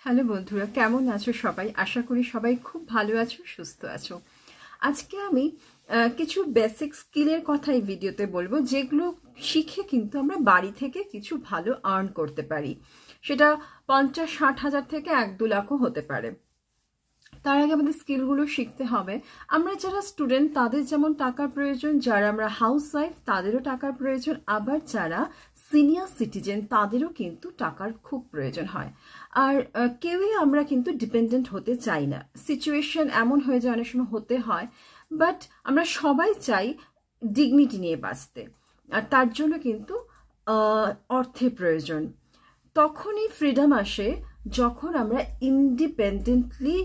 Hello বন্ধুরা, কেমন আছো সবাই? আশা করি সবাই খুব ভালো আছো, সুস্থ আছো। আজকে আমি কিছু বেসিক স্কিলের কথা এই ভিডিওতে বলবো, যেগুলো শিখে কিন্তু আমরা বাড়ি থেকে কিছু ভালো আর্ন করতে পারি। সেটা 50-60 হাজার থেকে 1-2 লাখও হতে পারে। তার আগে আমাদের স্কিলগুলো শিখতে হবে। আমরা যারা স্টুডেন্ট তাদের যেমন টাকার প্রয়োজন, যারা আমরা হাউস ওয়াইফ তাদেরও টাকার প্রয়োজন, আবার যারা সিনিয়র সিটিজেন তাদেরও কিন্তু টাকার খুব প্রয়োজন হয়। আর কেউই আমরা কিন্তু ডিপেন্ডেন্ট হতে চাই না। সিচুয়েশন এমন হয়ে যায়, অনেক সময় হতে হয়, বাট আমরা সবাই চাই ডিগনিটি নিয়ে বাঁচতে। আর তার জন্য কিন্তু অর্থের প্রয়োজন। তখনই ফ্রিডম আসে যখন আমরা ইন্ডিপেন্ডেন্টলি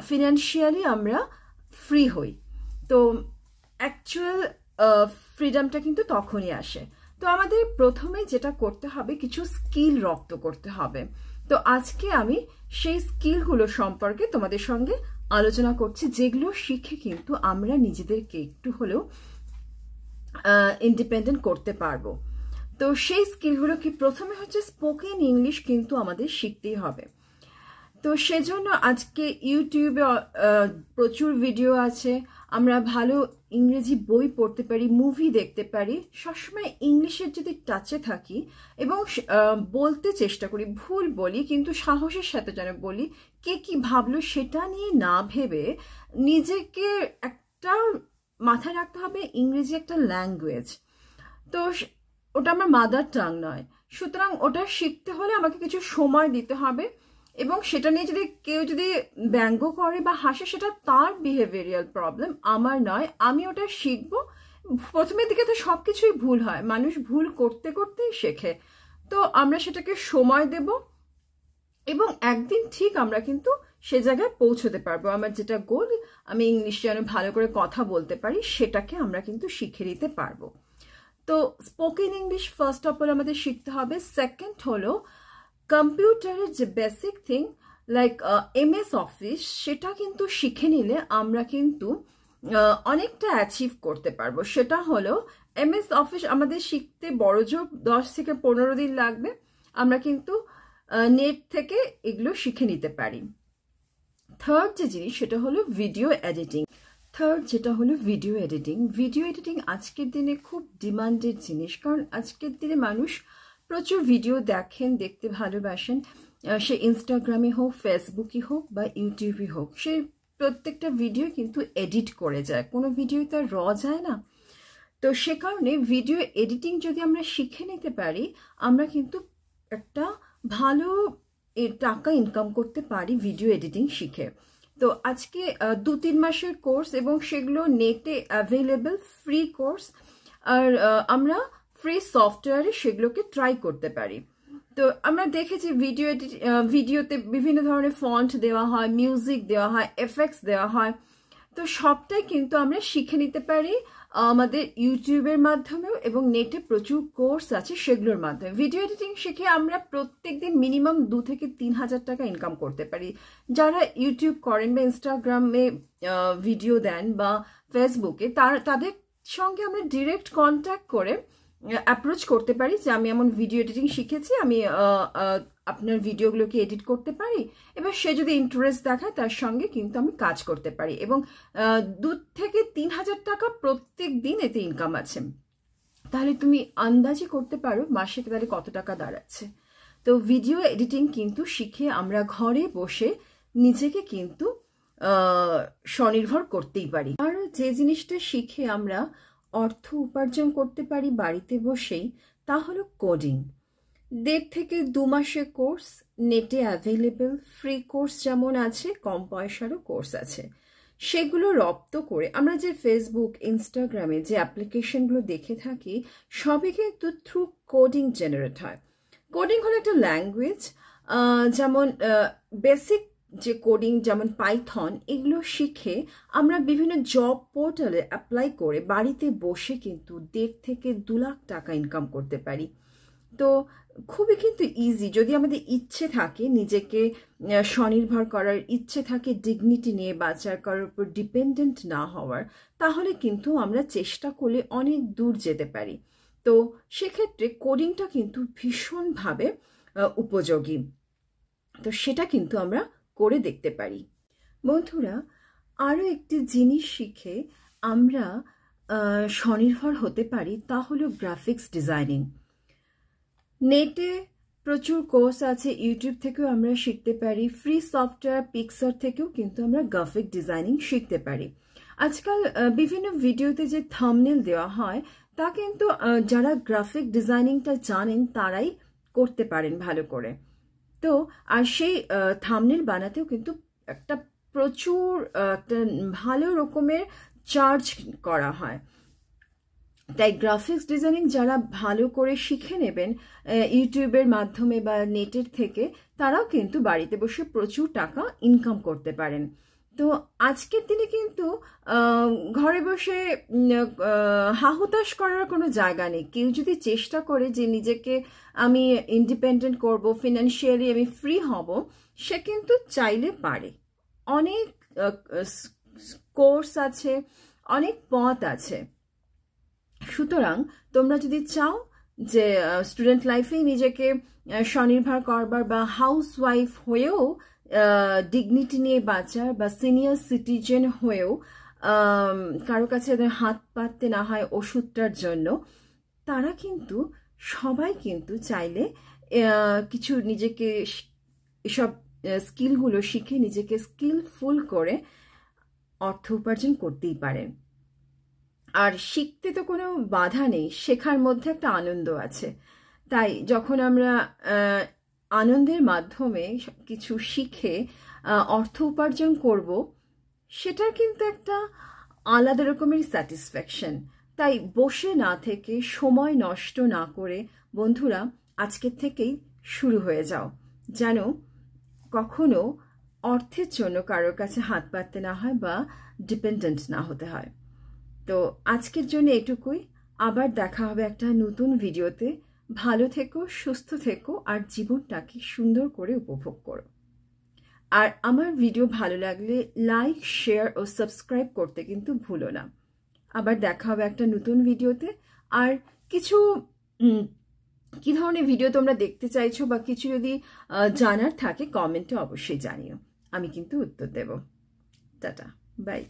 ফিনান্সিয়ালি আমরা ফ্রি হই। তো অ্যাকচুয়াল ফ্রিডমটা কিন্তু তখনই আসে। তো আমাদের প্রথমে যেটা করতে হবে, কিছু স্কিল রপ্ত করতে হবে। তো আজকে আমি সেই স্কিলগুলো সম্পর্কে তোমাদের সঙ্গে আলোচনা করছি, যেগুলো শিখে কিন্তু আমরা নিজেদেরকে একটু হলেও ইন্ডিপেন্ডেন্ট করতে পারবো। তো সেই স্কিলগুলো কি, প্রথমে হচ্ছে স্পোকেন ইংলিশ কিন্তু আমাদের শিখতেই হবে। তো সেজন্য আজকে ইউটিউবে প্রচুর ভিডিও আছে। আমরা ভালো ইংরেজি বই পড়তে পারি, মুভি দেখতে পারি। সবসময় ইংলিশের যদি টাচে থাকি এবং বলতে চেষ্টা করি, ভুল বলি কিন্তু সাহসের সাথে যেন বলি, কে কি ভাবলো সেটা নিয়ে না ভেবে নিজেকে একটা মাথায় রাখতে হবে, ইংরেজি একটা ল্যাঙ্গুয়েজ। তো ওটা আমার মাদার টাং নয়, সুতরাং ওটা শিখতে হলে আমাকে কিছু সময় দিতে হবে। এবং সেটা নিয়ে যদি কেউ যদি ব্যঙ্গ করে বা হাসে, সেটা তার বিহেভিয়ারাল প্রবলেম, আমার নয়। আমি ওটা শিখবো। প্রথমের দিকে তো সবকিছুই ভুল হয়, মানুষ ভুল করতে করতেই শেখে। তো আমরা সেটাকে সময় দেব এবং একদিন ঠিক আমরা কিন্তু সে জায়গায় পৌঁছতে পারবো। আমার যেটা গোল, আমি ইংলিশে যেন ভালো করে কথা বলতে পারি, সেটাকে আমরা কিন্তু শিখে নিতে পারবো। তো spoken English first of all আমাদের শিখতে হবে। সেকেন্ড হলো কম্পিউটারের যে basic thing like MS office, সেটা কিন্তু শিখে নিলে আমরা কিন্তু অনেকটা অ্যাচিভ করতে পারবো। সেটা হলো MS অফিস আমাদের শিখতে বড়জোর 10 থেকে 15 দিন লাগবে। আমরা কিন্তু নেট থেকে এগুলো শিখে নিতে পারি। থার্ড যে জিনিস, সেটা হলো ভিডিও এডিটিং। ভিডিও এডিটিং আজকের দিনে খুব ডিমান্ডেড জিনিস, কারণ আজকের দিনে মানুষ প্রচুর ভিডিও দেখতে ভালোবাসেন। সে ইনস্টাগ্রামে হোক, ফেসবুকে হোক বা ইউটিউবে হোক, সে প্রত্যেকটা ভিডিও কিন্তু এডিট করে যায়, কোনো ভিডিও তো র যায় না। তো সে কারণে ভিডিও এডিটিং যদি আমরা শিখে নিতে পারি, আমরা কিন্তু একটা ভালো টাকা ইনকাম করতে পারি ভিডিও এডিটিং শিখে। তো আজকে 2-3 মাসের কোর্স, এবং সেগুলো নেটে অ্যাভেলেবল ফ্রি কোর্স। আর আমরা ফ্রি সফটওয়্যারে সেগুলোকে ট্রাই করতে পারি। তো আমরা দেখেছি ভিডিওতে বিভিন্ন ধরনের ফন্ট দেওয়া হয়, মিউজিক দেওয়া হয়, এফেক্টস দেওয়া হয়। তো সবটাই কিন্তু আমরা শিখে নিতে পারি আমাদের ইউটিউবের মাধ্যমেও, এবং নেটে প্রচুর কোর্স আছে সেগুলোর মাধ্যমে। ভিডিও এডিটিং শিখে আমরা প্রত্যেকদিন মিনিমাম 2 থেকে 3 হাজার টাকা ইনকাম করতে পারি। যারা ইউটিউব করেন বা ইনস্টাগ্রামে ভিডিও দেন বা ফেসবুকে, তাদের সঙ্গে আমরা ডিরেক্ট কন্ট্যাক্ট করে অ্যাপ্রোচ করতে পারি যে আমি এমন ভিডিও এডিটিং শিখেছি, আমি আপনার ভিডিওগুলোকে এডিট করতে পারি। এবার সে যদি ইন্টারেস্ট দেখায়, তার সঙ্গে কিন্তু আমি কাজ করতে পারি, এবং 2 থেকে 3 হাজার টাকা প্রত্যেক দিন এতে ইনকাম আছে। তাহলে তুমি আন্দাজি করতে পারো মাসে তাহলে কত টাকা দাঁড়াচ্ছে। তো ভিডিও এডিটিং কিন্তু শিখে আমরা ঘরে বসে নিজেকে কিন্তু স্বনির্ভর করতেই পারি। আর যে জিনিসটা শিখে আমরা অর্থ উপার্জন করতে পারি বাড়িতে বসেই, তা হলো কোডিং। 1.5 থেকে 2 মাসের কোর্স নেটে অ্যাভেলেবল, ফ্রি কোর্স যেমন আছে, কম পয়সারও কোর্স আছে। সেগুলো রপ্ত করে আমরা যে ফেসবুক, ইনস্টাগ্রামে যে অ্যাপ্লিকেশনগুলো দেখে থাকি, সবই কিন্তু থ্রু কোডিং জেনারেট হয়। কোডিং হলো একটা ল্যাঙ্গুয়েজ, যেমন বেসিক যে কোডিং, যেমন পাইথন, এগুলো শিখে আমরা বিভিন্ন জব পোর্টালে অ্যাপ্লাই করে বাড়িতে বসে কিন্তু 1.5 থেকে 2 লাখ টাকা ইনকাম করতে পারি। তো খুবই কিন্তু ইজি, যদি আমাদের ইচ্ছে থাকে, নিজেকে স্বনির্ভর করার ইচ্ছে থাকে, ডিগনিটি নিয়ে বাঁচার, কারোর উপর ডিপেন্ডেন্ট না হওয়ার, তাহলে কিন্তু আমরা চেষ্টা করলে অনেক দূর যেতে পারি। তো সেক্ষেত্রে কোডিংটা কিন্তু ভীষণভাবে উপযোগী। তো সেটা কিন্তু আমরা করে দেখতে পারি। বন্ধুরা, আরও একটি জিনিস শিখে আমরা স্বনির্ভর হতে পারি, তা হলো গ্রাফিক্স ডিজাইনিং। নেটে প্রচুর কোর্স আছে, ইউটিউব থেকেও আমরা শিখতে পারি, ফ্রি সফটওয়্যার পিক্সার থেকেও কিন্তু আমরা গ্রাফিক ডিজাইনিং শিখতে পারি। আজকাল বিভিন্ন ভিডিওতে যে থাম্বনেল দেওয়া হয় তা কিন্তু যারা গ্রাফিক ডিজাইনিংটা জানেন তারাই করতে পারেন ভালো করে। তো আর সেই থাম্বনেল বানাতেও কিন্তু একটা প্রচুর একটা ভালো রকমের চার্জ করা হয়। তাই গ্রাফিক্স ডিজাইনিং যারা ভালো করে শিখে নেবেন ইউটিউবের মাধ্যমে বা নেটের থেকে, তারাও কিন্তু বাড়িতে বসে প্রচুর টাকা ইনকাম করতে পারেন। তো আজকের দিনে কিন্তু ঘরে বসে হাহুতাশ করার কোনো জায়গা নেই। কেউ যদি চেষ্টা করে যে নিজেকে আমি ইন্ডিপেন্ডেন্ট করব, ফিনান্সিয়ালি আমি ফ্রি হব, সে কিন্তু চাইলে পারে। অনেক কোর্স আছে, অনেক পথ আছে। সুতরাং তোমরা যদি চাও যে স্টুডেন্ট লাইফেই নিজেকে স্বনির্ভর করবার বা হাউস ওয়াইফ হয়েও ডিগনিটি নিয়ে বাঁচার বা সিনিয়র সিটিজেন হয়েও কারো কাছে হাত পাততে না হয় ওষুধটার জন্য, তারা কিন্তু সবাই কিন্তু চাইলে কিছু নিজেকে এসব স্কিলগুলো শিখে নিজেকে স্কিলফুল করে অর্থ উপার্জন করতেই পারেন। আর শিখতে তো কোনো বাধা নেই, শেখার মধ্যে একটা আনন্দ আছে। তাই যখন আমরা আনন্দের মাধ্যমে কিছু শিখে অর্থ উপার্জন করব, সেটার কিন্তু একটা আলাদা রকমের স্যাটিসফ্যাকশন। তাই বসে না থেকে, সময় নষ্ট না করে বন্ধুরা আজকের থেকেই শুরু হয়ে যাও, যেন কখনো অর্থের জন্য কারোর কাছে হাত পাততে না হয় বা ডিপেন্ডেন্ট না হতে হয়। তো আজকের জন্য এটুকুই। আবার দেখা হবে একটা নতুন ভিডিওতে। ভালো থেকো, সুস্থ থেকো, আর জীবনটাকে সুন্দর করে উপভোগ করো। আর আমার ভিডিও ভালো লাগলে লাইক, শেয়ার ও সাবস্ক্রাইব করতে কিন্তু ভুলো না। আবার দেখা হবে একটা নতুন ভিডিওতে। আর কিছু কি ধরনের ভিডিও তোমরা দেখতে চাইছো বা কিছু যদি জানার থাকে কমেন্টে অবশ্যই জানিও, আমি কিন্তু উত্তর দেব। Tata, by.